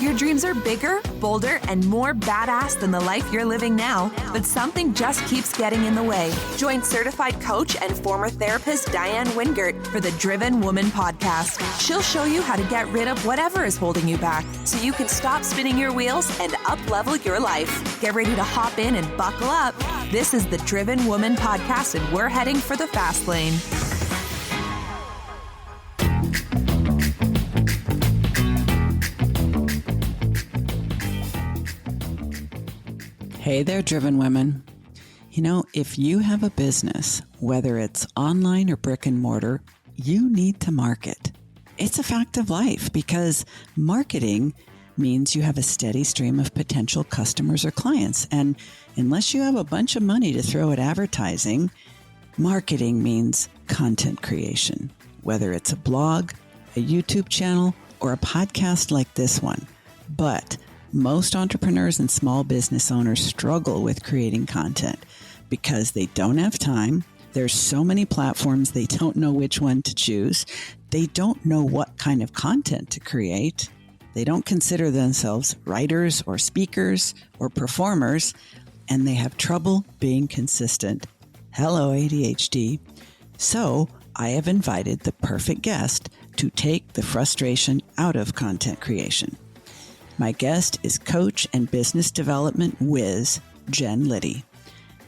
Your dreams are bigger, bolder, and more badass than the life you're living now, but something just keeps getting in the way. Join certified coach and former therapist Diann Wingert for the Driven Woman podcast. She'll show you how to get rid of whatever is holding you back so you can stop spinning your wheels and up-level your life. Get ready to hop in and buckle up. This is the Driven Woman podcast, and we're heading for the fast lane. Hey there, driven women. You know, if you have a business, whether it's online or brick and mortar, you need to market. It's a fact of life because marketing means you have a steady stream of potential customers or clients. And unless you have a bunch of money to throw at advertising, marketing means content creation, whether it's a blog, a YouTube channel, or a podcast like this one. But most entrepreneurs and small business owners struggle with creating content because they don't have time. There's so many platforms, they don't know which one to choose. They don't know what kind of content to create. They don't consider themselves writers or speakers or performers, and they have trouble being consistent. Hello, ADHD. So I have invited the perfect guest to take the frustration out of content creation. My guest is coach and business development whiz, Jen Liddy.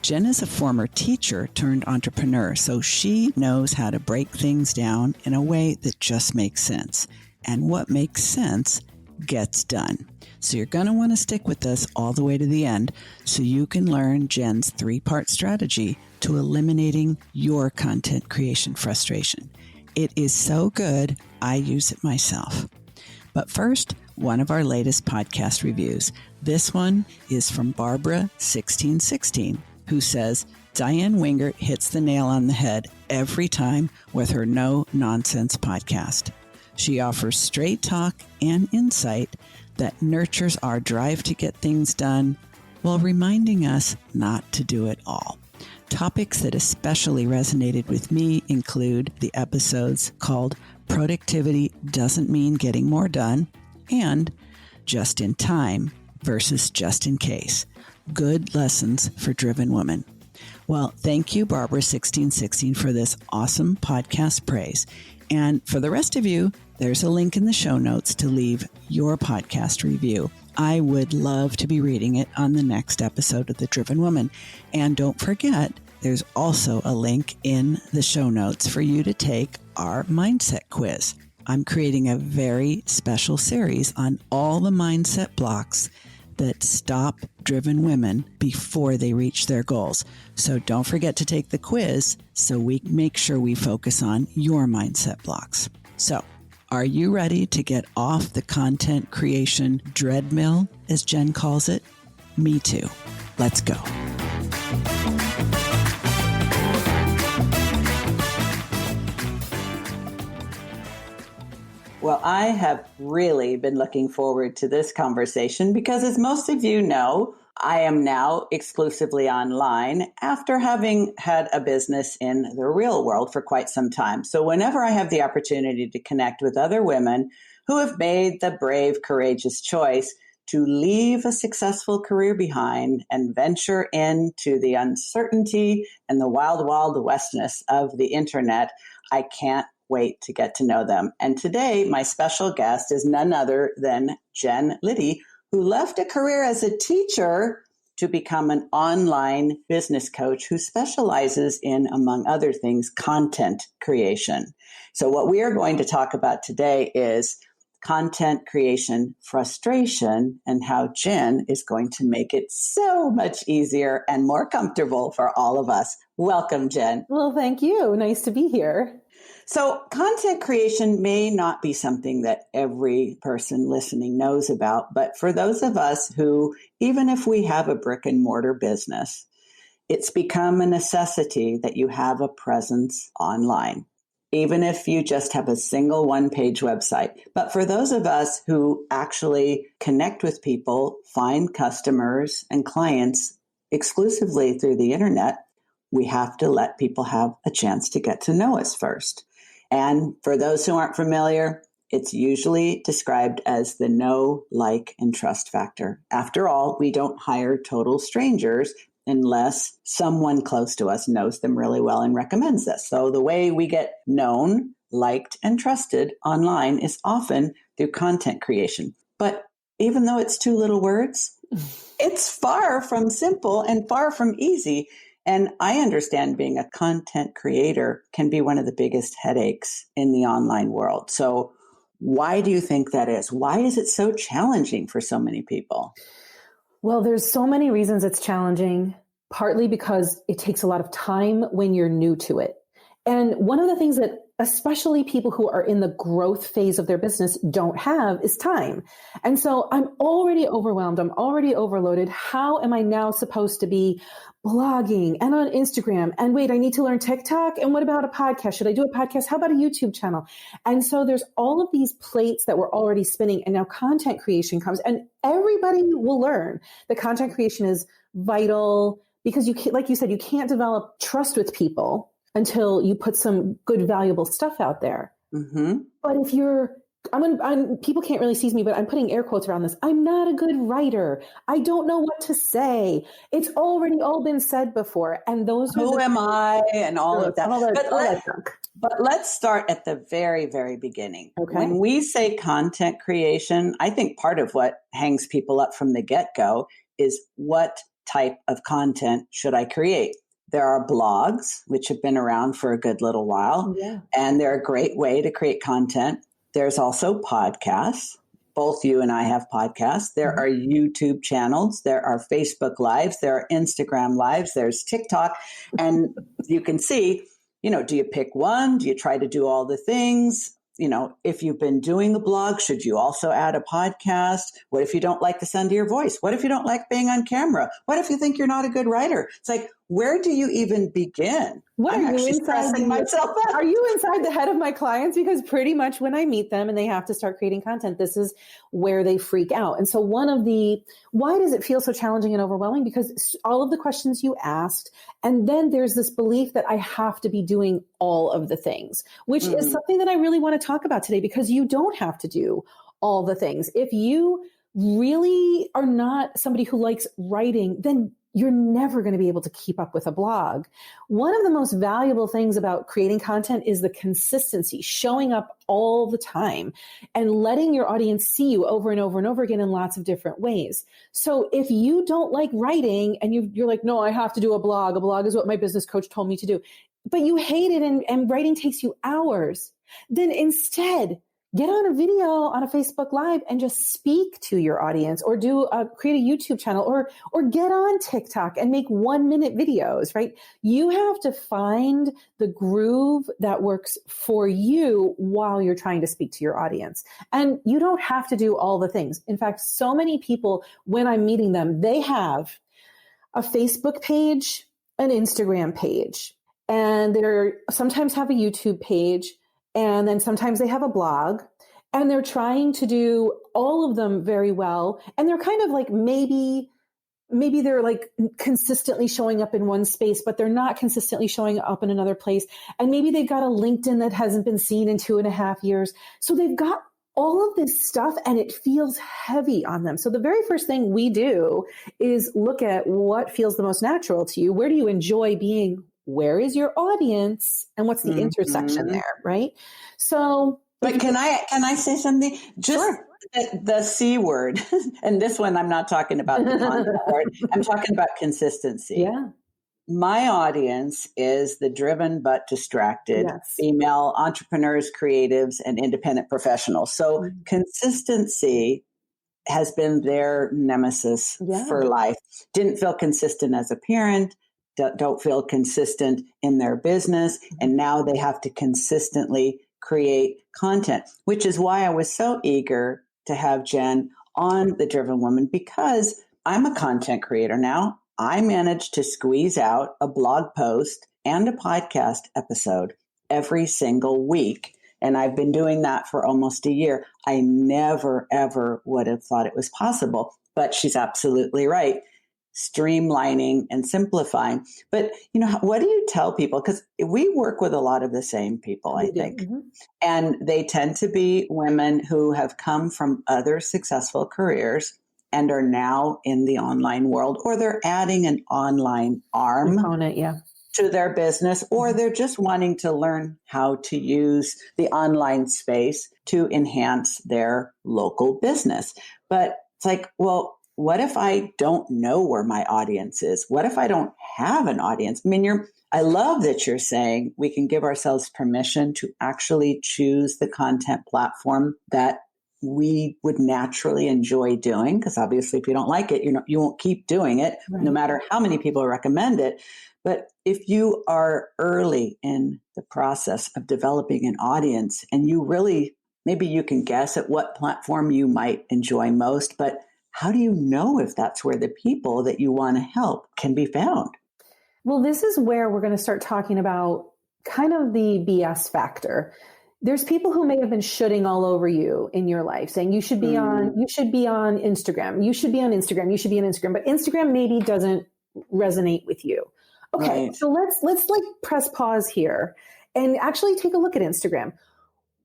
Jen is a former teacher turned entrepreneur, so she knows how to break things down in a way that just makes sense. And what makes sense gets done. So you're going to want to stick with us all the way to the end so you can learn Jen's 3-part strategy to eliminating your content creation frustration. It is so good, I use it myself. But first, one of our latest podcast reviews. This one is from Barbara1616, who says, Diann Wingert hits the nail on the head every time with her No Nonsense podcast. She offers straight talk and insight that nurtures our drive to get things done while reminding us not to do it all. Topics that especially resonated with me include the episodes called Productivity Doesn't Mean Getting More Done and Just in Time versus Just in Case. Good lessons for driven women. Well, thank you, Barbara1616, for this awesome podcast praise. And for the rest of you, there's a link in the show notes to leave your podcast review. I would love to be reading it on the next episode of The Driven Woman. And don't forget, there's also a link in the show notes for you to take our mindset quiz. I'm creating a very special series on all the mindset blocks that stop driven women before they reach their goals. So don't forget to take the quiz so we make sure we focus on your mindset blocks. So, are you ready to get off the content creation dreadmill, as Jen calls it? Me too. Let's go. Well, I have really been looking forward to this conversation because, as most of you know, I am now exclusively online after having had a business in the real world for quite some time. So whenever I have the opportunity to connect with other women who have made the brave, courageous choice to leave a successful career behind and venture into the uncertainty and the wild, wild westness of the internet, I can't wait to get to know them. And today, my special guest is none other than Jen Liddy, who left a career as a teacher to become an online business coach who specializes in, among other things, content creation. So what we are going to talk about today is content creation frustration and how Jen is going to make it so much easier and more comfortable for all of us. Welcome, Jen. Well, thank you. Nice to be here. So content creation may not be something that every person listening knows about, but for those of us who, even if we have a brick and mortar business, it's become a necessity that you have a presence online, even if you just have a single one-page website. But for those of us who actually connect with people, find customers and clients exclusively through the internet, we have to let people have a chance to get to know us first. And for those who aren't familiar, It's usually described as the know, like, and trust factor. After all, we don't hire total strangers unless someone close to us knows them really well and recommends this. So the way we get known, liked, and trusted online is often through content creation. But even though it's two little words, it's far from simple and far from easy. And I understand being a content creator can be one of the biggest headaches in the online world. So why do you think that is? Why is it so challenging for so many people? Well, there's so many reasons it's challenging, partly because it takes a lot of time when you're new to it. And one of the things that especially people who are in the growth phase of their business don't have is time. And so I'm already overwhelmed. I'm already overloaded. How am I now supposed to be blogging and on Instagram? And wait, I need to learn TikTok. And what about a podcast? Should I do a podcast? How about a YouTube channel? And so there's all of these plates that were already spinning, and now content creation comes, and everybody will learn that content creation is vital because you can't, like you said, you can't develop trust with people until you put some good, valuable stuff out there. Mm-hmm. But if you're, people can't really see me, but I'm putting air quotes around this. I'm not a good writer. I don't know what to say. It's already all been said before. And those are who am I and all of that. But let's start at the very, very beginning. Okay. When we say content creation, I think part of what hangs people up from the get-go is what type of content should I create? There are blogs, which have been around for a good little while, and they're a great way to create content. There's also podcasts. Both you and I have podcasts. There are YouTube channels. There are Facebook Lives. There are Instagram Lives. There's TikTok. And you can see, do you pick one? Do you try to do all the things? If you've been doing a blog, should you also add a podcast? What if you don't like the sound of your voice? What if you don't like being on camera? What if you think you're not a good writer? It's like, where do you even begin? Are you inside the head of my clients? Because pretty much when I meet them and they have to start creating content, this is where they freak out. And so why does it feel so challenging and overwhelming? Because all of the questions you asked, and then there's this belief that I have to be doing all of the things, which is something that I really want to talk about today, because you don't have to do all the things. If you really are not somebody who likes writing, then you're never going to be able to keep up with a blog. One of the most valuable things about creating content is the consistency, showing up all the time and letting your audience see you over and over and over again in lots of different ways. So if you don't like writing and you're like, no, I have to do a blog is what my business coach told me to do, but you hate it and writing takes you hours, then instead get on a video on a Facebook Live and just speak to your audience, or create a YouTube channel, or get on TikTok and make 1-minute videos, right? You have to find the groove that works for you while you're trying to speak to your audience. And you don't have to do all the things. In fact, so many people, when I'm meeting them, they have a Facebook page, an Instagram page, and they sometimes have a YouTube page. And then sometimes they have a blog, and they're trying to do all of them very well. And they're kind of like, maybe they're like consistently showing up in one space, but they're not consistently showing up in another place. And maybe they've got a LinkedIn that hasn't been seen in 2.5 years. So they've got all of this stuff and it feels heavy on them. So the very first thing we do is look at what feels the most natural to you. Where do you enjoy being? Where is your audience, and what's the intersection there, right? So, but can I say something? Just the C word, and this one I'm not talking about the content word. I'm talking about consistency. Yeah. My audience is the driven but distracted female entrepreneurs, creatives, and independent professionals. So consistency has been their nemesis for life. Didn't feel consistent as a parent. Don't feel consistent in their business. And now they have to consistently create content, which is why I was so eager to have Jen on The Driven Woman, because I'm a content creator now. I managed to squeeze out a blog post and a podcast episode every single week. And I've been doing that for almost a year. I never, ever would have thought it was possible, but she's absolutely right. streamlining and simplifying. But, what do you tell people? Because we work with a lot of the same people, I think. Mm-hmm. And they tend to be women who have come from other successful careers and are now in the online world, or they're adding an online arm to their business, or they're just wanting to learn how to use the online space to enhance their local business. But it's like, well, what if I don't know where my audience is? What if I don't have an audience? I mean, I love that you're saying we can give ourselves permission to actually choose the content platform that we would naturally enjoy doing. Because obviously, if you don't like it, you won't keep doing it, right, no matter how many people recommend it. But if you are early in the process of developing an audience and you really, maybe you can guess at what platform you might enjoy most, but how do you know if that's where the people that you want to help can be found? Well, this is where we're going to start talking about kind of the BS factor. There's people who may have been shooting all over you in your life, saying you should be on Instagram. You should be on Instagram. You should be on Instagram. But Instagram maybe doesn't resonate with you. Okay, right. So let's like press pause here and actually take a look at Instagram.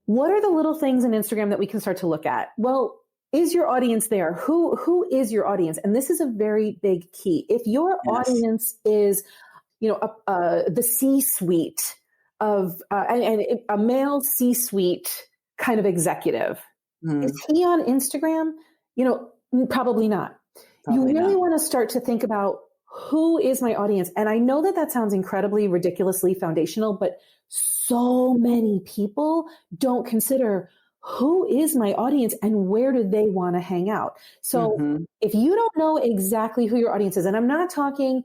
What are the little things in Instagram that we can start to look at? Well, is your audience there? Who is your audience? And this is a very big key. If your audience is, the C-suite of and a male C-suite kind of executive, is he on Instagram? Probably not. You really want to start to think about who is my audience. And I know that sounds incredibly, ridiculously foundational, but so many people don't consider who is my audience and where do they want to hang out? So if you don't know exactly who your audience is, and I'm not talking,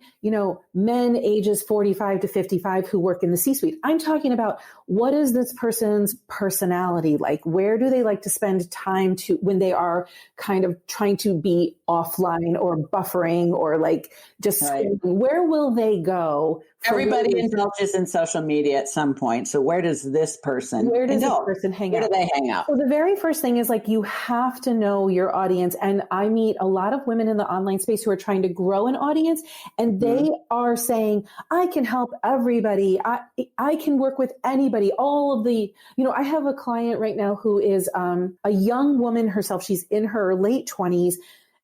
men ages 45 to 55 who work in the C-suite. I'm talking about what is this person's personality like? Where do they like to spend time when they are kind of trying to be offline or buffering or like just where will they go? Everybody indulges in social media at some point. So where does this person hang out? Where do they hang out? So the very first thing is like, you have to know your audience. And I meet a lot of women in the online space who are trying to grow an audience, and they are saying, I can help everybody. I can work with anybody. All of the, I have a client right now who is a young woman herself. She's in her late 20s.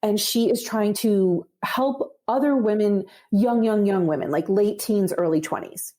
And she is trying to help other women, young women, like late teens, early 20s.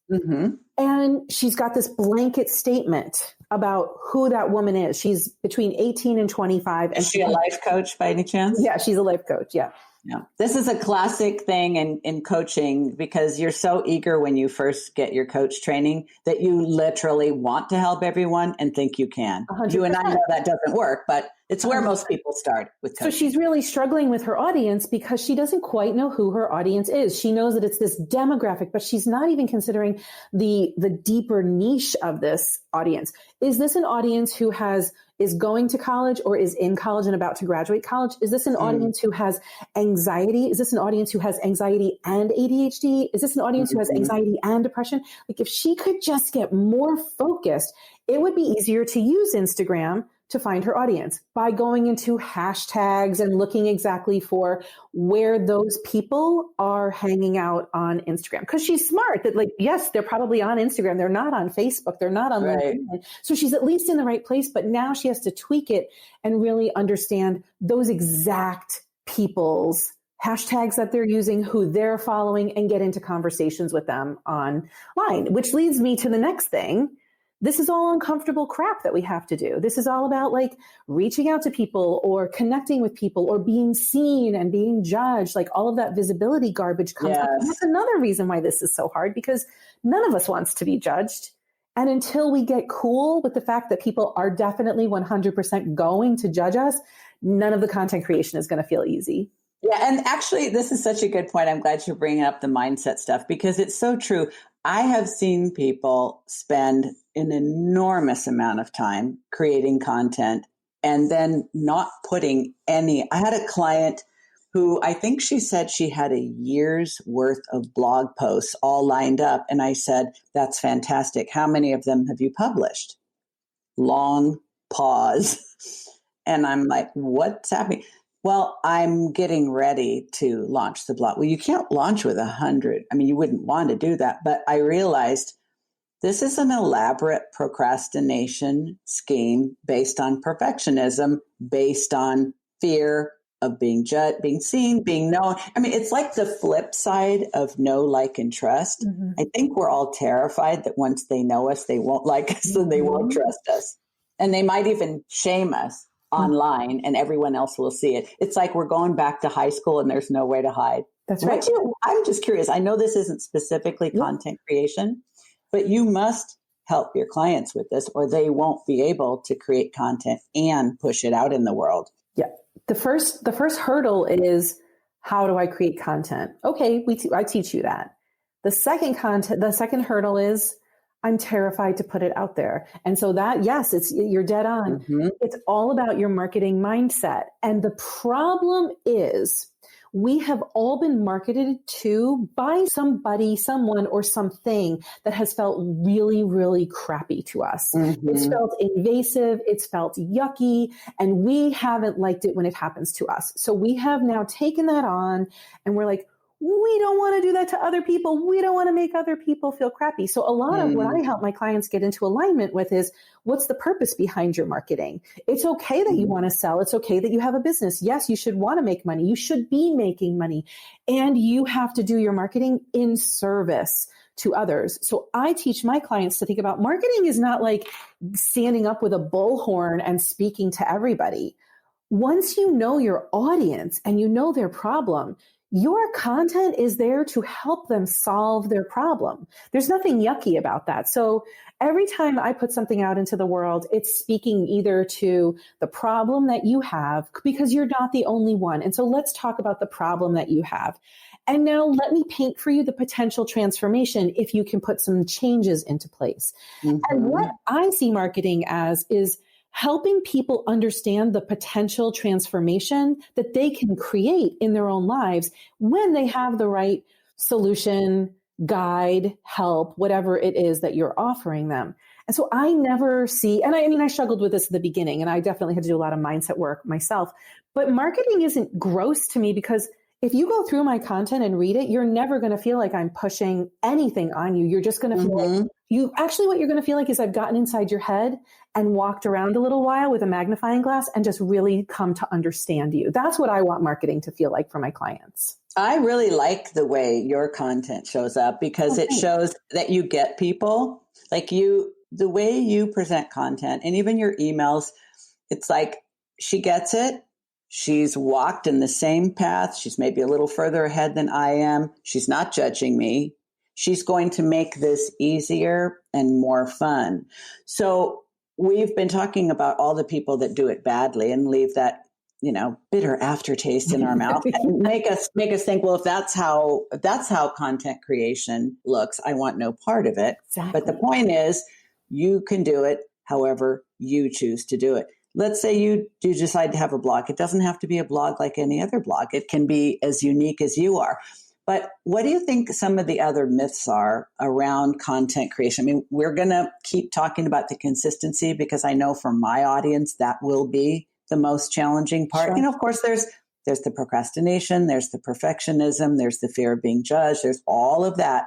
And she's got this blanket statement about who that woman is. She's between 18 and 25. Is she a life coach by any chance? Yeah, she's a life coach. Yeah. Yeah. This is a classic thing in coaching, because you're so eager when you first get your coach training that you literally want to help everyone and think you can. 100%. You and I know that doesn't work, but it's where most people start with coaching. So she's really struggling with her audience because she doesn't quite know who her audience is. She knows that it's this demographic, but she's not even considering the deeper niche of this audience. Is this an audience who is going to college or is in college and about to graduate college? Is this an audience who has anxiety? Is this an audience who has anxiety and ADHD? Is this an audience who has anxiety and depression? Like, if she could just get more focused, it would be easier to use Instagram to find her audience by going into hashtags and looking exactly for where those people are hanging out on Instagram. Because she's smart that, like, yes, they're probably on Instagram. They're not on Facebook. They're not on LinkedIn. So she's at least in the right place, but now she has to tweak it and really understand those exact people's hashtags that they're using, who they're following, and get into conversations with them online, which leads me to the next thing. This is all uncomfortable crap that we have to do. This is all about like reaching out to people or connecting with people or being seen and being judged. Like, all of that visibility garbage comes up. And that's another reason why this is so hard, because none of us wants to be judged. And until we get cool with the fact that people are definitely 100% going to judge us, none of the content creation is going to feel easy. Yeah. And actually, this is such a good point. I'm glad you're bringing up the mindset stuff, because it's so true. I have seen people spend an enormous amount of time creating content and then not putting any. I had a client who, I think she said she had a year's worth of blog posts all lined up. And I said, that's fantastic. How many of them have you published? Long pause. And I'm like, what's happening? Well, I'm getting ready to launch the blog. Well, you can't launch with 100. I mean, you wouldn't want to do that. But I realized this is an elaborate procrastination scheme based on perfectionism, based on fear of being judged, being seen, being known. I mean, it's like the flip side of know, like, and trust. Mm-hmm. I think we're all terrified that once they know us, they won't like us and they won't trust us. And they might even shame us online and everyone else will see it. It's like we're going back to high school and there's no way to hide. That's right. I'm just curious. I know this isn't specifically content creation, but you must help your clients with this or they won't be able to create content and push it out in the world. Yeah. The first hurdle is, how do I create content? Okay, I teach you that. The second hurdle is, I'm terrified to put it out there. And so that, yes, you're dead on. Mm-hmm. It's all about your marketing mindset. And the problem is, we have all been marketed to by somebody, someone, or something that has felt really, really crappy to us. Mm-hmm. It's felt invasive. It's felt yucky. And we haven't liked it when it happens to us. So we have now taken that on and we're like, we don't want to do that to other people. We don't want to make other people feel crappy. So a lot of what I help my clients get into alignment with is, what's the purpose behind your marketing? It's okay that you want to sell. It's okay that you have a business. Yes, you should want to make money. You should be making money. And you have to do your marketing in service to others. So I teach my clients to think about marketing is not like standing up with a bullhorn and speaking to everybody. Once you know your audience and you know their problem, your content is there to help them solve their problem. There's nothing yucky about that. So every time I put something out into the world, it's speaking either to the problem that you have, because you're not the only one. And so let's talk about the problem that you have. And now let me paint for you the potential transformation if you can put some changes into place. Mm-hmm. And what I see marketing as is helping people understand the potential transformation that they can create in their own lives when they have the right solution, guide, help, whatever it is that you're offering them. And so I never see, and I struggled with this at the beginning, and I definitely had to do a lot of mindset work myself, but marketing isn't gross to me, because if you go through my content and read it, you're never going to feel like I'm pushing anything on you. You're just going to feel like what you're going to feel like is I've gotten inside your head and walked around a little while with a magnifying glass and just really come to understand you. That's what I want marketing to feel like for my clients. I really like the way your content shows up, because it shows that you get people. Like the way you present content and even your emails, it's like she gets it. She's walked in the same path. She's maybe a little further ahead than I am. She's not judging me. She's going to make this easier and more fun. So we've been talking about all the people that do it badly and leave that, bitter aftertaste in our mouth and make us think, well, if that's how content creation looks, I want no part of it. Exactly. But the point is, you can do it however you choose to do it. Let's say you do decide to have a blog. It doesn't have to be a blog like any other blog. It can be as unique as you are. But what do you think some of the other myths are around content creation? I mean, we're going to keep talking about the consistency, because I know for my audience, that will be the most challenging part. Sure. Of course, there's the procrastination, there's the perfectionism, there's the fear of being judged, there's all of that.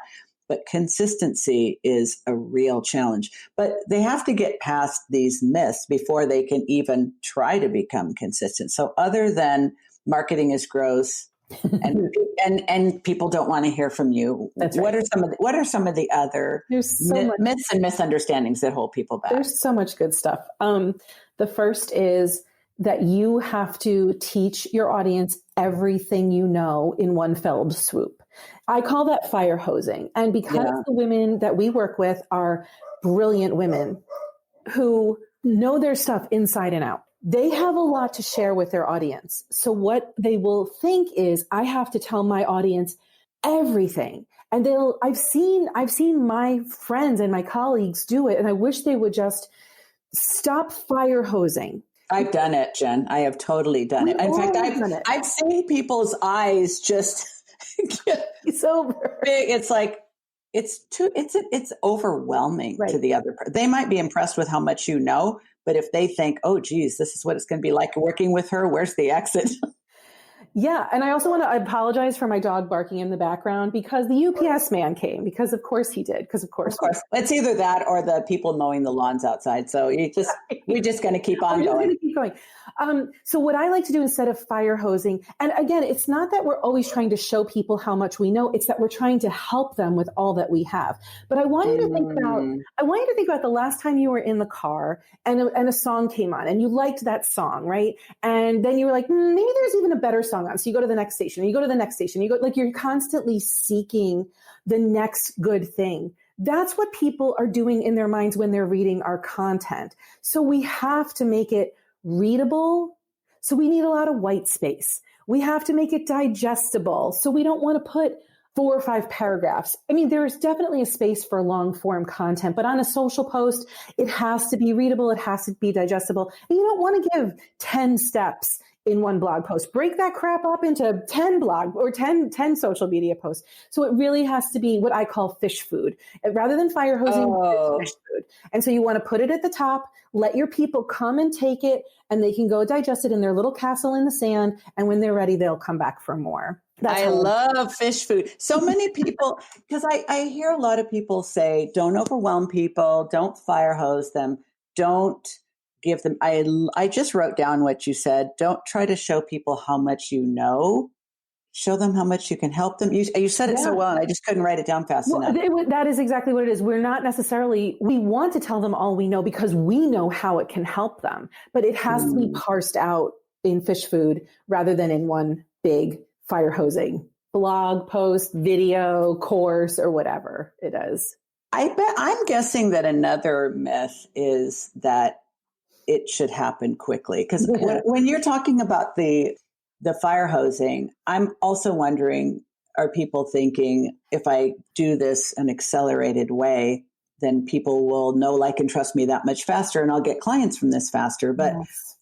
But consistency is a real challenge. But they have to get past these myths before they can even try to become consistent. So other than marketing is gross and people don't want to hear from you, what are some of the other myths and misunderstandings that hold people back? There's so much good stuff. The first is that you have to teach your audience everything you know in one fell swoop. I call that fire hosing. And because the women that we work with are brilliant women who know their stuff inside and out, they have a lot to share with their audience. So what they will think is, I have to tell my audience everything. And I've seen my friends and my colleagues do it. And I wish they would just stop fire hosing. I've done it, Jen. I have totally done it. In fact, I've seen people's eyes just get so big. It's like, it's overwhelming to the other person. They might be impressed with how much you know, but if they think, oh, geez, this is what it's going to be like working with her, where's the exit? Yeah. And I also want to apologize for my dog barking in the background because the UPS man came, because of course he did. Because of course. It's either that or the people mowing the lawns outside. So we're just going to keep on going. So what I like to do instead of fire hosing, and again, it's not that we're always trying to show people how much we know. It's that we're trying to help them with all that we have. But I want you to think about the last time you were in the car and a song came on and you liked that song, right? And then you were like, maybe there's even a better song on. So you go to the next station, and you go to the next station, you're constantly seeking the next good thing. That's what people are doing in their minds when they're reading our content. So we have to make it readable. So we need a lot of white space. We have to make it digestible. So we don't want to put 4 or 5 paragraphs. I mean, there is definitely a space for long form content, but on a social post, it has to be readable. It has to be digestible. And you don't want to give 10 steps in one blog post. Break that crap up into 10 blog or 10 social media posts. So it really has to be what I call fish food. Rather than fire hosing, it's fish food. And so you want to put it at the top, let your people come and take it, and they can go digest it in their little castle in the sand. And when they're ready, they'll come back for more. I love fish food. So many people, because I hear a lot of people say, don't overwhelm people, don't fire hose them, don't give them. I just wrote down what you said. Don't try to show people how much you know. Show them how much you can help them. You said it so well, and I just couldn't write it down fast enough. That is exactly what it is. We're not necessarily, we want to tell them all we know because we know how it can help them, but it has to be parsed out in fish food rather than in one big fire hosing blog post, video, course, or whatever it is. I'm guessing that another myth is that it should happen quickly. Because when you're talking about the fire hosing, I'm also wondering, are people thinking if I do this an accelerated way, then people will know, like, and trust me that much faster, and I'll get clients from this faster. But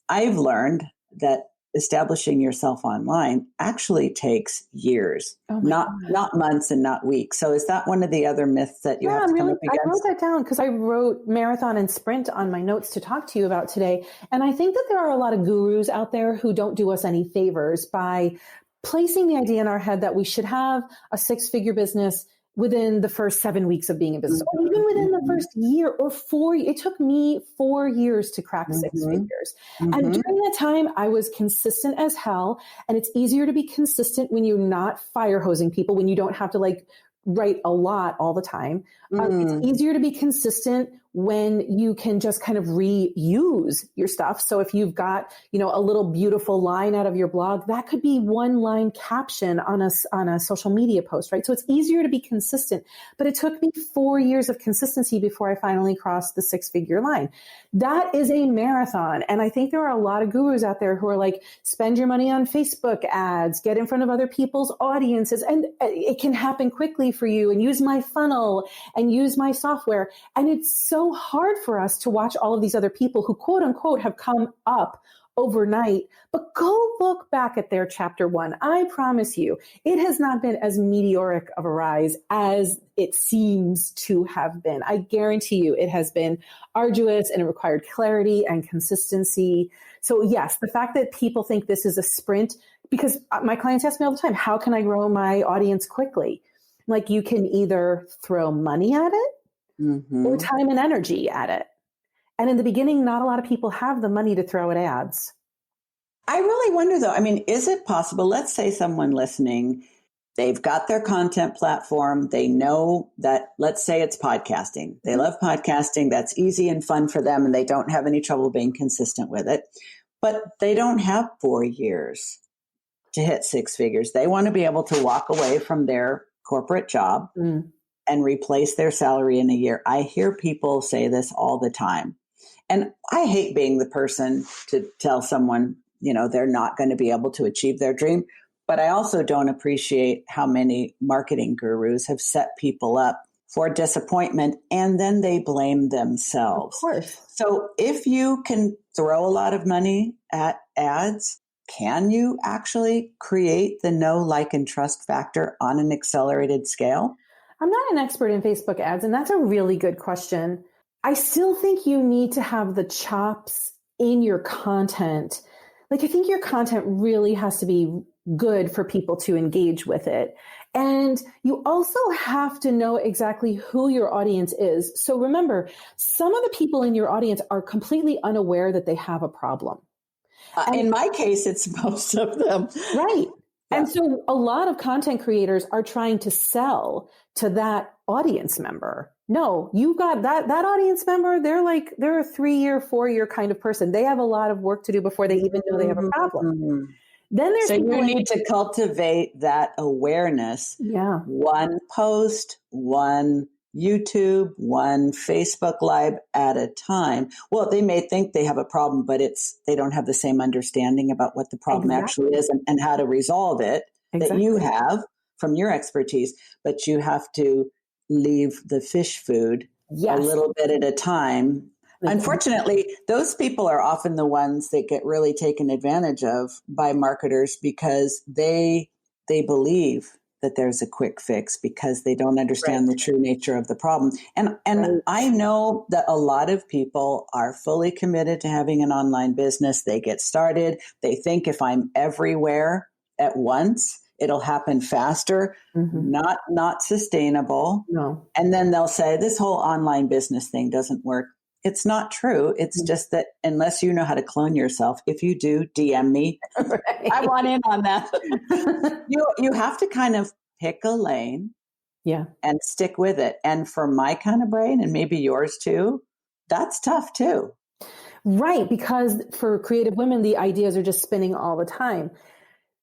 I've learned that establishing yourself online actually takes years, not months and not weeks. So is that one of the other myths that you have to come up against? I wrote that down because I wrote marathon and sprint on my notes to talk to you about today. And I think that there are a lot of gurus out there who don't do us any favors by placing the idea in our head that we should have a 6-figure business within the first 7 weeks of being in business, or even within the first year or 4. It took me 4 years to crack 6 figures. And during that time, I was consistent as hell. And it's easier to be consistent when you're not fire hosing people, when you don't have to write a lot all the time. It's easier to be consistent when you can just kind of reuse your stuff. So if you've got, a little beautiful line out of your blog, that could be one line caption on a social media post, right? So it's easier to be consistent, but it took me 4 years of consistency before I finally crossed the 6-figure line. That is a marathon. And I think there are a lot of gurus out there who are like, spend your money on Facebook ads, get in front of other people's audiences, and it can happen quickly for you, and use my funnel and use my software. And it's so hard for us to watch all of these other people who, quote unquote, have come up overnight, but go look back at their chapter 1. I promise you, it has not been as meteoric of a rise as it seems to have been. I guarantee you it has been arduous, and it required clarity and consistency. So yes, the fact that people think this is a sprint, because my clients ask me all the time, how can I grow my audience quickly? Like, you can either throw money at it or time and energy at it. And in the beginning, not a lot of people have the money to throw at ads. I really wonder, though, is it possible? Let's say someone listening, they've got their content platform. They know that, let's say it's podcasting. They love podcasting. That's easy and fun for them, and they don't have any trouble being consistent with it. But they don't have 4 years to hit 6 figures. They want to be able to walk away from their corporate job and replace their salary in a year. I hear people say this all the time. And I hate being the person to tell someone, they're not going to be able to achieve their dream. But I also don't appreciate how many marketing gurus have set people up for disappointment, and then they blame themselves. Of course. So if you can throw a lot of money at ads, can you actually create the know, like, and trust factor on an accelerated scale? I'm not an expert in Facebook ads, and that's a really good question. I still think you need to have the chops in your content Like, I think your content really has to be good for people to engage with it. And you also have to know exactly who your audience is. So remember, some of the people in your audience are completely unaware that they have a problem. In my case, it's most of them. Right. Yeah. And so a lot of content creators are trying to sell to that audience member. No, you got that audience member. They're a 3-year, 4-year kind of person. They have a lot of work to do before they even know they have a problem. Mm-hmm. Then there's so you need to cultivate that awareness. Yeah. One post, one YouTube, one Facebook Live at a time. Well, they may think they have a problem, but they don't have the same understanding about what the problem actually is and how to resolve it that you have from your expertise. But you have to leave the fish food a little bit at a time. Unfortunately, those people are often the ones that get really taken advantage of by marketers because they believe that there's a quick fix because they don't understand the true nature of the problem. And I know that a lot of people are fully committed to having an online business. They get started. They think if I'm everywhere at once, it'll happen faster, not sustainable. No. And then they'll say, this whole online business thing doesn't work. It's not true. It's just that unless you know how to clone yourself, if you do, DM me. I want in on that. You have to kind of pick a lane and stick with it. And for my kind of brain, and maybe yours too, that's tough too. Right. Because for creative women, the ideas are just spinning all the time.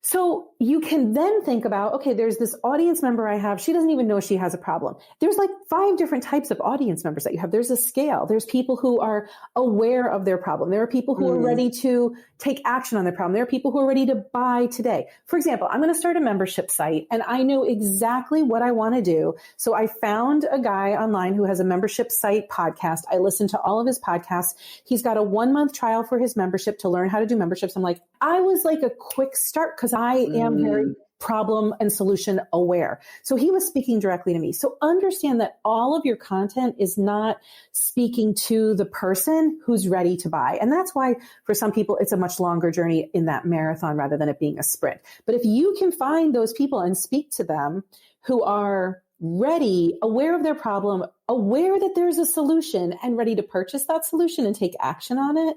So you can then think about, okay, there's this audience member I have. She doesn't even know she has a problem. There's like 5 different types of audience members that you have. There's a scale. There's people who are aware of their problem. There are people who are ready to take action on their problem. There are people who are ready to buy today. For example, I'm going to start a membership site and I know exactly what I want to do. So I found a guy online who has a membership site podcast. I listened to all of his podcasts. He's got a 1-month trial for his membership to learn how to do memberships. I'm like, I was like a quick start because I am very problem and solution aware. So he was speaking directly to me. So understand that all of your content is not speaking to the person who's ready to buy. And that's why for some people, it's a much longer journey in that marathon rather than it being a sprint. But if you can find those people and speak to them who are ready, aware of their problem, aware that there's a solution and ready to purchase that solution and take action on it.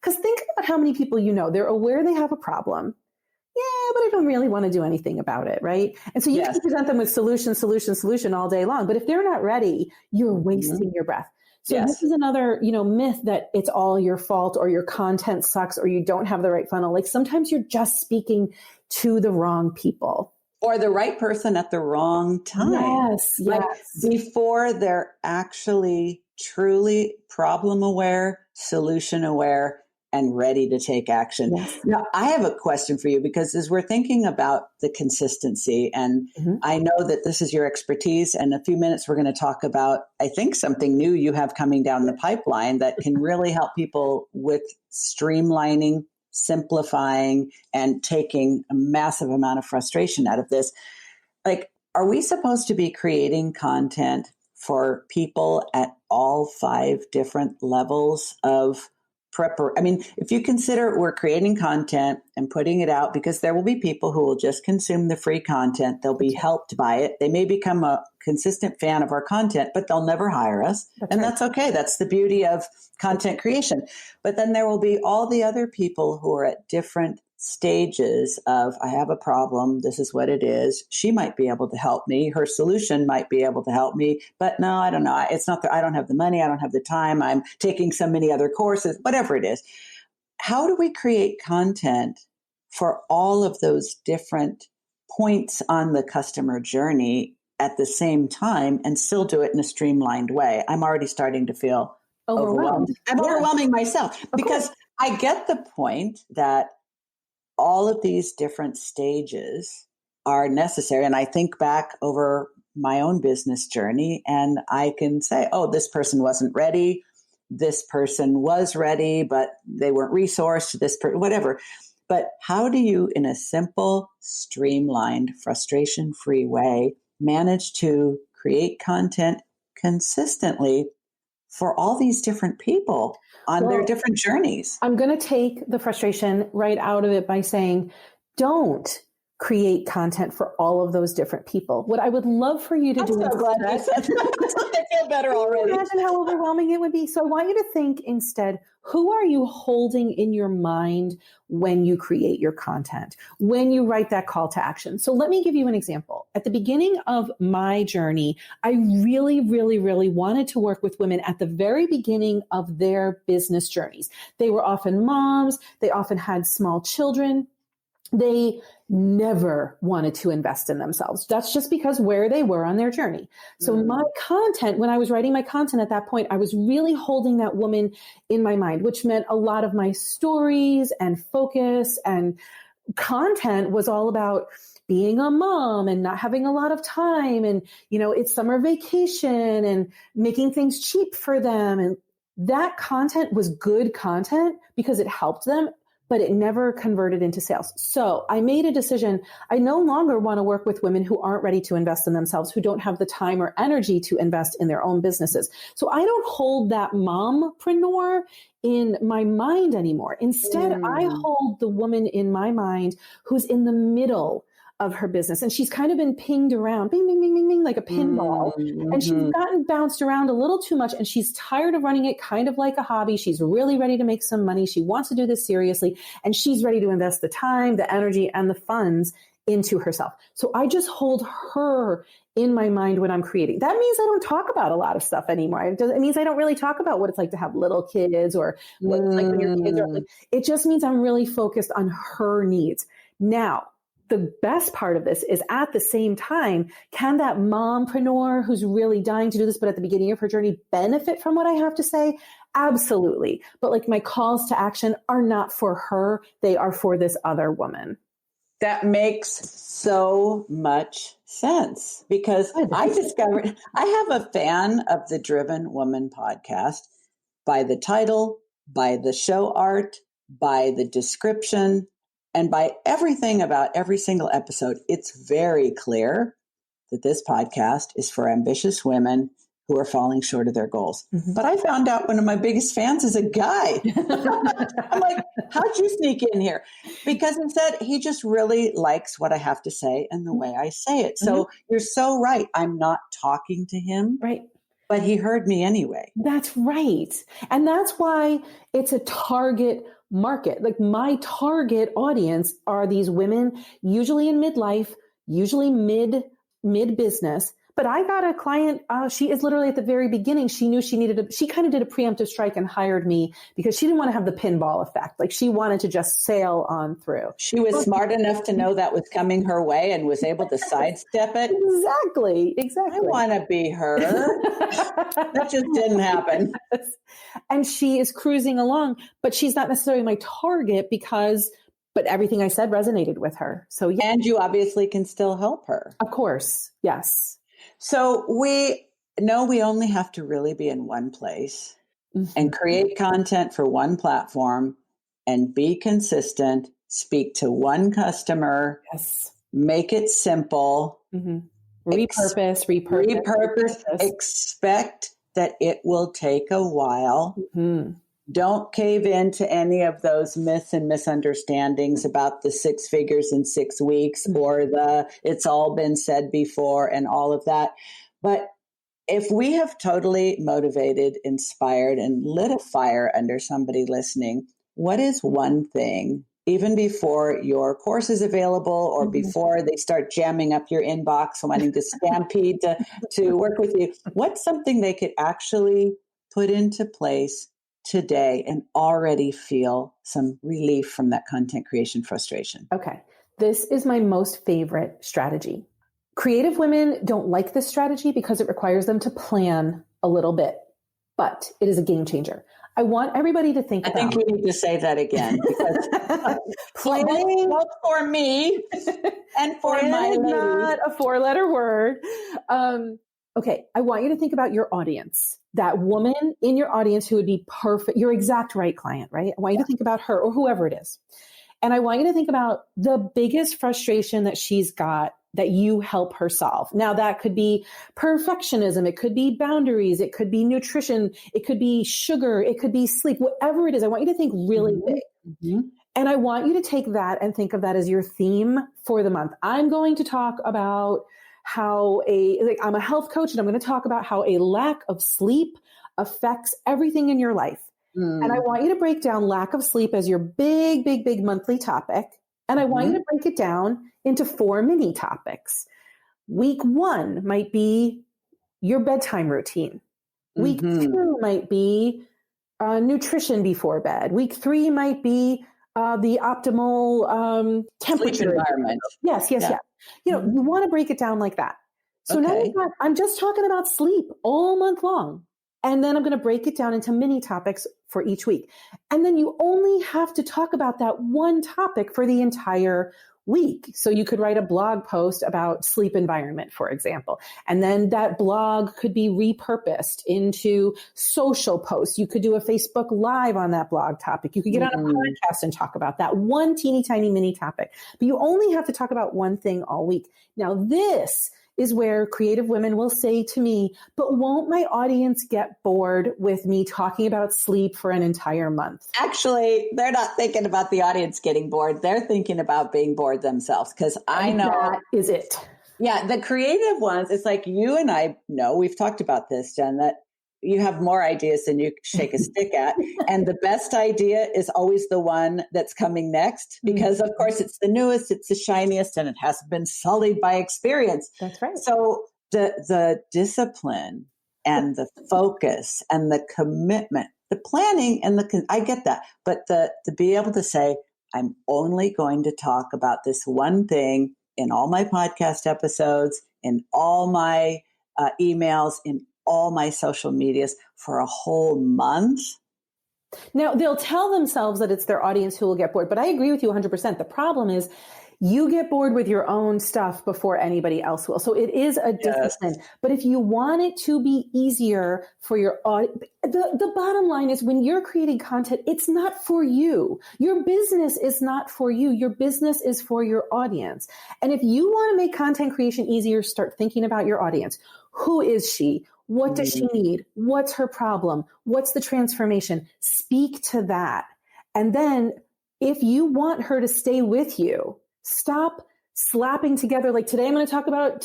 Because think about how many people they're aware they have a problem. Yeah, but I don't really want to do anything about it, right? And so you can present them with solution all day long. But if they're not ready, you're wasting your breath. So this is another, myth that it's all your fault or your content sucks or you don't have the right funnel. Like sometimes you're just speaking to the wrong people. Or the right person at the wrong time. Yes. Like before they're actually truly problem aware, solution aware, and ready to take action. Yes. Now, I have a question for you because as we're thinking about the consistency, and I know that this is your expertise, and in a few minutes we're going to talk about, I think, something new you have coming down the pipeline that can really help people with streamlining, simplifying, and taking a massive amount of frustration out of this. Like, are we supposed to be creating content for people at all 5 different levels of I mean, if you consider we're creating content and putting it out, because there will be people who will just consume the free content. They'll be helped by it. They may become a consistent fan of our content, but they'll never hire us. That's okay. That's the beauty of content creation. But then there will be all the other people who are at different stages of, I have a problem. This is what it is. She might be able to help me. Her solution might be able to help me. But no, I don't know. It's not that I don't have the money. I don't have the time. I'm taking so many other courses, whatever it is. How do we create content for all of those different points on the customer journey at the same time and still do it in a streamlined way? I'm already starting to feel overwhelmed. I'm overwhelming myself because I get the point that all of these different stages are necessary. And I think back over my own business journey and I can say, oh, this person wasn't ready. This person was ready, but they weren't resourced, whatever. But how do you, in a simple, streamlined, frustration-free way, manage to create content consistently for all these different people on their different journeys. I'm going to take the frustration right out of it by saying, don't create content for all of those different people. What I would love for you to do. I'm so glad you said that. I feel better already. Imagine how overwhelming it would be. So I want you to think instead, who are you holding in your mind when you create your content, when you write that call to action? So let me give you an example. At the beginning of my journey, I really, really, really wanted to work with women at the very beginning of their business journeys. They were often moms. They often had small children. They never wanted to invest in themselves. That's just because where they were on their journey. So my content, when I was writing my content at that point, I was really holding that woman in my mind, which meant a lot of my stories and focus and content was all about being a mom and not having a lot of time. And, it's summer vacation and making things cheap for them. And that content was good content because it helped them, but it never converted into sales. So I made a decision. I no longer want to work with women who aren't ready to invest in themselves, who don't have the time or energy to invest in their own businesses. So I don't hold that mompreneur in my mind anymore. Instead, I hold the woman in my mind who's in the middle of her business. And she's kind of been pinged around, bing, bing, bing, bing, bing, like a pinball. And she's gotten bounced around a little too much. And she's tired of running it kind of like a hobby. She's really ready to make some money. She wants to do this seriously. And she's ready to invest the time, the energy, and the funds into herself. So I just hold her in my mind when I'm creating. That means I don't talk about a lot of stuff anymore. It means I don't really talk about what it's like to have little kids or what it's like when your kids are like, it just means I'm really focused on her needs. Now, the best part of this is at the same time, can that mompreneur who's really dying to do this, but at the beginning of her journey benefit from what I have to say? Absolutely. But like my calls to action are not for her. They are for this other woman. That makes so much sense because I discovered I have a fan of the Driven Woman podcast by the title, by the show art, by the description, and by everything about every single episode. It's very clear that this podcast is for ambitious women who are falling short of their goals. But I found out one of my biggest fans is a guy. I'm like, how'd you sneak in here? Because instead, he just really likes what I have to say and the way I say it. So you're so right. I'm not talking to him. Right. But he heard me anyway. That's right. And that's why it's a target market. Like my target audience are these women, usually in midlife, usually mid business. But I got a client, she is literally at the very beginning. She knew she kind of did a preemptive strike and hired me because she didn't want to have the pinball effect. Like she wanted to just sail on through. She was smart enough to know that was coming her way and was able to sidestep it. Exactly. I want to be her. That just didn't happen. And she is cruising along, but she's not necessarily my target but everything I said resonated with her. So yeah. And you obviously can still help her. Of course. Yes. So we know we only have to really be in one place and create content for one platform and be consistent, speak to one customer, make it simple, repurpose, expect that it will take a while. Don't cave into any of those myths and misunderstandings about the 6 figures in 6 weeks or the it's all been said before and all of that. But if we have totally motivated, inspired, and lit a fire under somebody listening, what is one thing, even before your course is available or before they start jamming up your inbox and wanting to stampede to work with you, what's something they could actually put into place today and already feel some relief from that content creation frustration? Okay. This is my most favorite strategy. Creative women don't like this strategy because it requires them to plan a little bit, but it is a game changer. I want everybody to think about. I think we need to say that again because planning both for me and for my lady. Not a 4-letter word. Okay. I want you to think about your audience. That woman in your audience who would be perfect, your exact right client, right? I want you to think about her or whoever it is. And I want you to think about the biggest frustration that she's got that you help her solve. Now that could be perfectionism. It could be boundaries. It could be nutrition. It could be sugar. It could be sleep, whatever it is. I want you to think really big. Mm-hmm. And I want you to take that and think of that as your theme for the month. I'm going to talk about how I'm a health coach, and I'm going to talk about how a lack of sleep affects everything in your life. And I want you to break down lack of sleep as your big, big, big monthly topic. And I want you to break it down into 4 mini topics. Week 1 might be your bedtime routine. Week 2 might be nutrition before bed. Week 3 might be the optimal temperature. Sleep environment. Yes. You want to break it down like that. So now I'm just talking about sleep all month long. And then I'm going to break it down into mini topics for each week. And then you only have to talk about that one topic for the entire week. So you could write a blog post about sleep environment, for example. And then that blog could be repurposed into social posts. You could do a Facebook Live on that blog topic. You could get on a podcast and talk about that one teeny tiny mini topic. But you only have to talk about one thing all week. Now, this is where creative women will say to me, but won't my audience get bored with me talking about sleep for an entire month? Actually, they're not thinking about the audience getting bored. They're thinking about being bored themselves, because I know that is it. Yeah, the creative ones, it's like you and I know, we've talked about this, Jen, that you have more ideas than you shake a stick at. And the best idea is always the one that's coming next, because of course it's the newest, it's the shiniest, and it hasn't been sullied by experience. That's right. So the discipline and the focus and the commitment, the planning and I get that, but to be able to say, I'm only going to talk about this one thing in all my podcast episodes, in all my emails, in all my social medias for a whole month. Now, they'll tell themselves that it's their audience who will get bored, but I agree with you 100%. The problem is you get bored with your own stuff before anybody else will. So it is a discipline. But if you want it to be easier for your audience, the bottom line is when you're creating content, it's not for you. Your business is not for you. Your business is for your audience. And if you want to make content creation easier, start thinking about your audience. Who is she? What does she need? What's her problem? What's the transformation? Speak to that. And then if you want her to stay with you, stop slapping together. Like today I'm going to talk about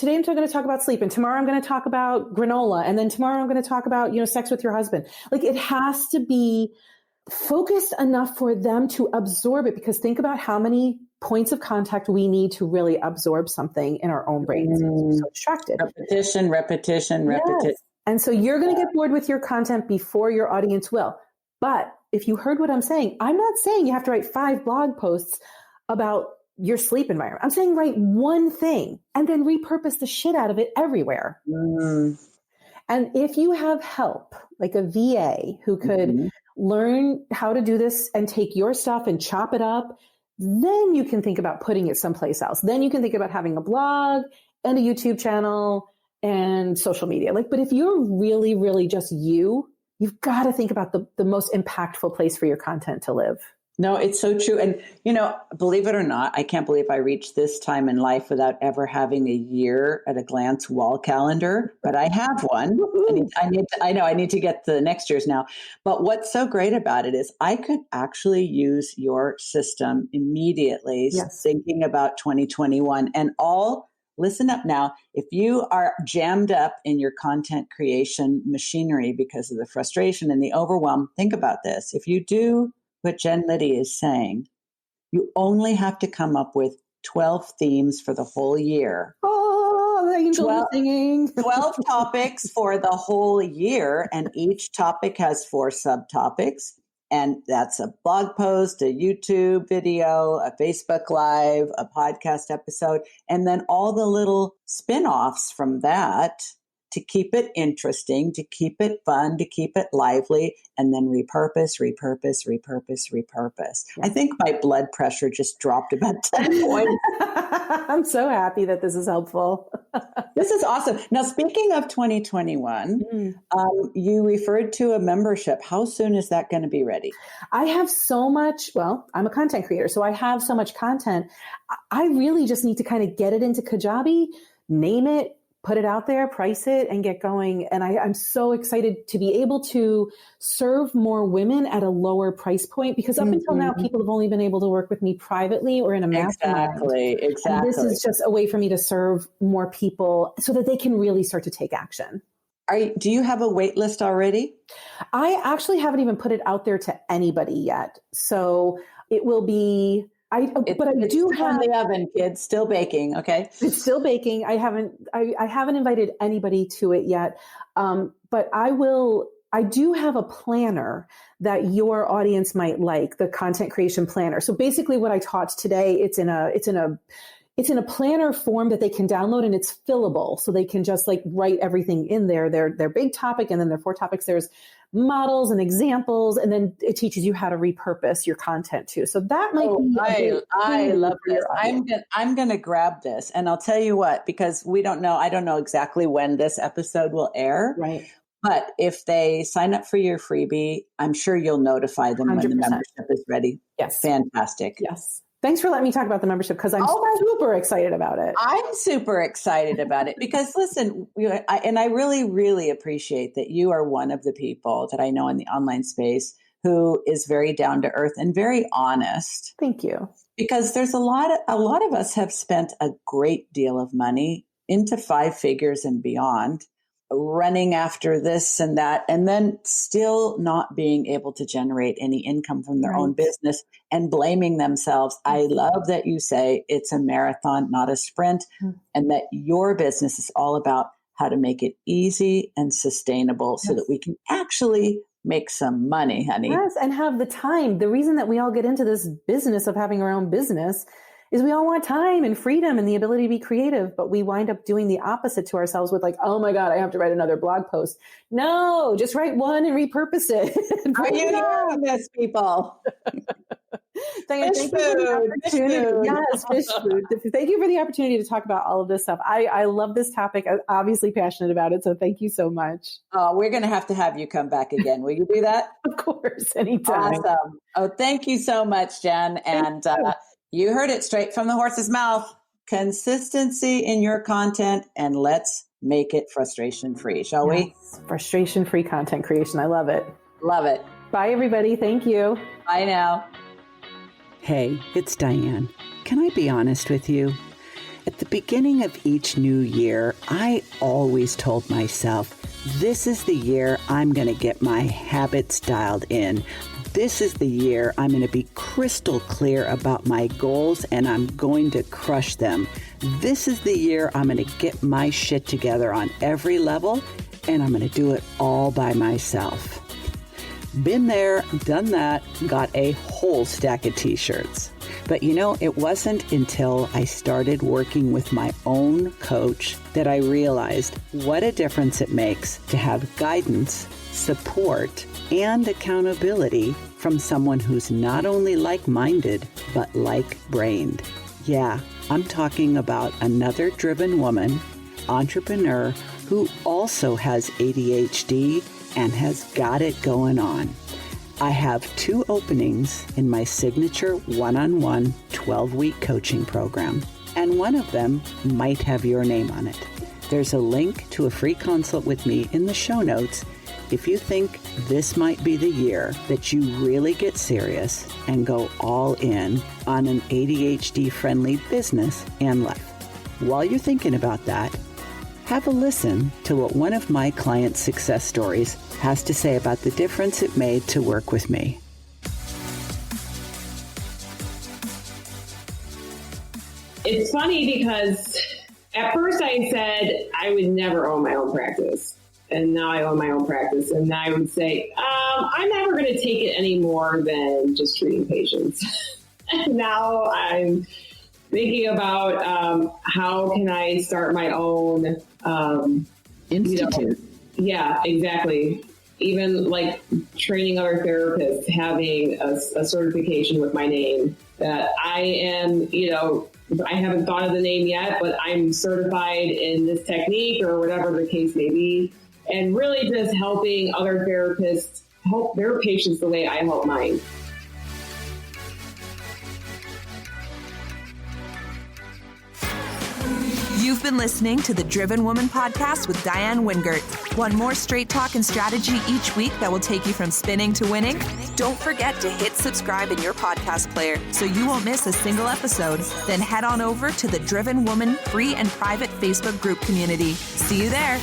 sleep, and tomorrow I'm going to talk about granola, and then tomorrow I'm going to talk about, sex with your husband. Like it has to be focused enough for them to absorb it, because think about how many points of contact we need to really absorb something in our own brains. We're so distracted. Repetition. Yes. And so you're going to get bored with your content before your audience will. But if you heard what I'm saying, I'm not saying you have to write 5 blog posts about your sleep environment. I'm saying write one thing and then repurpose the shit out of it everywhere. And if you have help, like a VA who could learn how to do this and take your stuff and chop it up, then you can think about putting it someplace else. Then you can think about having a blog and a YouTube channel and social media. But if you're really, really just you've got to think about the most impactful place for your content to live. No, it's so true. And, believe it or not, I can't believe I reached this time in life without ever having a year at a glance wall calendar, but I have one. I need to get the next year's now. But what's so great about it is I could actually use your system immediately, thinking about 2021 and listen up now. If you are jammed up in your content creation machinery because of the frustration and the overwhelm, think about this. If you do what Jen Liddy is saying, you only have to come up with 12 themes for the whole year. Oh, the angels are singing. 12 topics for the whole year, and each topic has 4 subtopics. And that's a blog post, a YouTube video, a Facebook Live, a podcast episode, and then all the little spin-offs from that to keep it interesting, to keep it fun, to keep it lively, and then repurpose. I think my blood pressure just dropped about 10 points. I'm so happy that this is helpful. This is awesome. Now, speaking of 2021, you referred to a membership. How soon is that going to be ready? I have so much, well, I'm a content creator, so I have so much content. I really just need to kind of get it into Kajabi, name it, put it out there, price it, and get going. And I'm so excited to be able to serve more women at a lower price point, because up until now, people have only been able to work with me privately or in a mastermind. Exactly. And this is just a way for me to serve more people so that they can really start to take action. Do you have a wait list already? I actually haven't even put it out there to anybody yet. So it will be... I do have in the oven, kids, still baking. Okay. It's still baking. I haven't invited anybody to it yet. But I do have a planner that your audience might like, the content creation planner. So basically what I taught today, it's in a planner form that they can download, and it's fillable. So they can just like write everything in there, their big topic, and then their 4 topics. There's models and examples, and then it teaches you how to repurpose your content too. So that might be. I love this. I'm going to grab this, and I'll tell you what, because I don't know exactly when this episode will air. Right. But if they sign up for your freebie, I'm sure you'll notify them 100%. When the membership is ready. Yes. Fantastic. Yes. Thanks for letting me talk about the membership, because I'm super excited about it. I'm super excited about it because, listen, I really, really appreciate that you are one of the people that I know in the online space who is very down to earth and very honest. Thank you. Because there's a lot of us have spent a great deal of money into 5 figures and beyond, running after this and that, and then still not being able to generate any income from their own business and blaming themselves. I love that you say it's a marathon, not a sprint, and that your business is all about how to make it easy and sustainable so that we can actually make some money, honey. Yes, and have the time. The reason that we all get into this business of having our own business is we all want time and freedom and the ability to be creative, but we wind up doing the opposite to ourselves with like, oh my God, I have to write another blog post. No, just write one and repurpose it. Are you hearing this, people? Diann, thank you for the opportunity. Yes, fish food. Thank you for the opportunity to talk about all of this stuff. I love this topic. I'm obviously passionate about it, so thank you so much. Oh, we're going to have you come back again. Will you do that? Of course, anytime. Awesome. Oh, thank you so much, Jen. And you heard it straight from the horse's mouth. Consistency in your content, and let's make it frustration-free, shall we? Frustration-free content creation. I love it. Love it. Bye, everybody. Thank you. Bye now. Hey, it's Diann. Can I be honest with you? At the beginning of each new year, I always told myself, this is the year I'm going to get my habits dialed in. This is the year I'm going to be crystal clear about my goals, and I'm going to crush them. This is the year I'm going to get my shit together on every level, and I'm going to do it all by myself. Been there, done that, got a whole stack of t-shirts. But it wasn't until I started working with my own coach that I realized what a difference it makes to have guidance, support, and accountability from someone who's not only like-minded, but like-brained. Yeah, I'm talking about another driven woman, entrepreneur, who also has ADHD and has got it going on. I have 2 openings in my signature one-on-one 12-week coaching program, and one of them might have your name on it. There's a link to a free consult with me in the show notes if you think this might be the year that you really get serious and go all in on an ADHD-friendly business and life. While you're thinking about that, have a listen to what one of my clients' success stories has to say about the difference it made to work with me. It's funny because at first I said I would never own my own practice. And now I own my own practice. And I would say, I'm never going to take it any more than just treating patients. And now I'm thinking about how can I start my own Institute. Yeah, exactly. Even like training other therapists, having a certification with my name that I am, I haven't thought of the name yet, but I'm certified in this technique or whatever the case may be. And really just helping other therapists help their patients the way I help mine. You've been listening to the Driven Woman Podcast with Diann Wingert. Want more straight talk and strategy each week that will take you from spinning to winning? Don't forget to hit subscribe in your podcast player so you won't miss a single episode. Then head on over to the Driven Woman free and private Facebook group community. See you there.